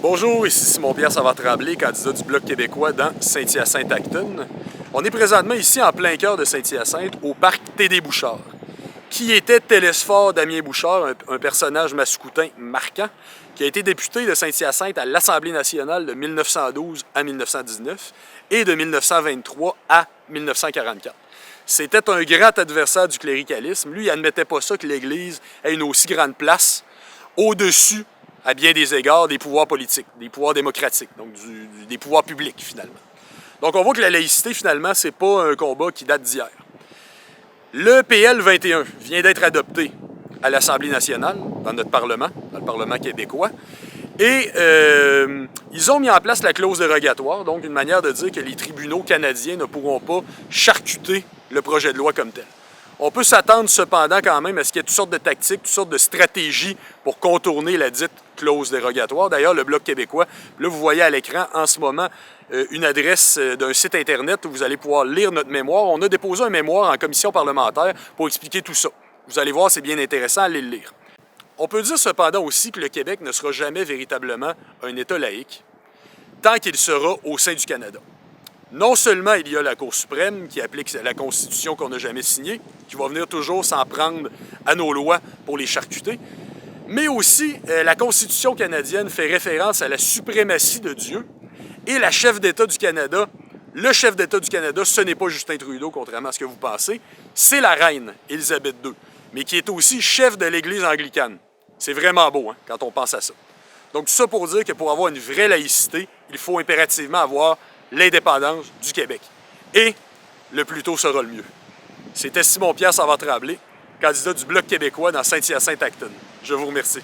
Bonjour, ici Simon-Pierre Savard-Tremblay, candidat du Bloc québécois dans Saint-Hyacinthe-Acton. On est présentement ici en plein cœur de Saint-Hyacinthe, au parc T.D. Bouchard. Qui était Télesphore Damien Bouchard, un personnage massoucoutin marquant, qui a été député de Saint-Hyacinthe à l'Assemblée nationale de 1912 à 1919 et de 1923 à 1944. C'était un grand adversaire du cléricalisme. Lui, il n'admettait pas ça que l'Église ait une aussi grande place au-dessus, à bien des égards, des pouvoirs politiques, des pouvoirs démocratiques, donc des pouvoirs publics, finalement. Donc on voit que la laïcité, finalement, c'est pas un combat qui date d'hier. Le PL 21 vient d'être adopté à l'Assemblée nationale, dans notre Parlement, dans le Parlement québécois, et ils ont mis en place la clause dérogatoire, donc une manière de dire que les tribunaux canadiens ne pourront pas charcuter le projet de loi comme tel. On peut s'attendre cependant quand même à ce qu'il y ait toutes sortes de tactiques, toutes sortes de stratégies pour contourner la dite clause dérogatoire. D'ailleurs, le Bloc québécois, là vous voyez à l'écran en ce moment une adresse d'un site Internet où vous allez pouvoir lire notre mémoire. On a déposé un mémoire en commission parlementaire pour expliquer tout ça. Vous allez voir, c'est bien intéressant, allez le lire. On peut dire cependant aussi que le Québec ne sera jamais véritablement un État laïque tant qu'il sera au sein du Canada. Non seulement il y a la Cour suprême qui applique la Constitution qu'on n'a jamais signée, qui va venir toujours s'en prendre à nos lois pour les charcuter, mais aussi la Constitution canadienne fait référence à la suprématie de Dieu et la chef d'État du Canada, le chef d'État du Canada, ce n'est pas Justin Trudeau, contrairement à ce que vous pensez, c'est la reine Élisabeth II, mais qui est aussi chef de l'Église anglicane. C'est vraiment beau hein, quand on pense à ça. Donc tout ça pour dire que pour avoir une vraie laïcité, il faut impérativement avoir l'indépendance du Québec. Et le plus tôt sera le mieux. C'était Simon-Pierre Savard-Tremblay, candidat du Bloc québécois dans Saint-Hyacinthe-Acton. Je vous remercie.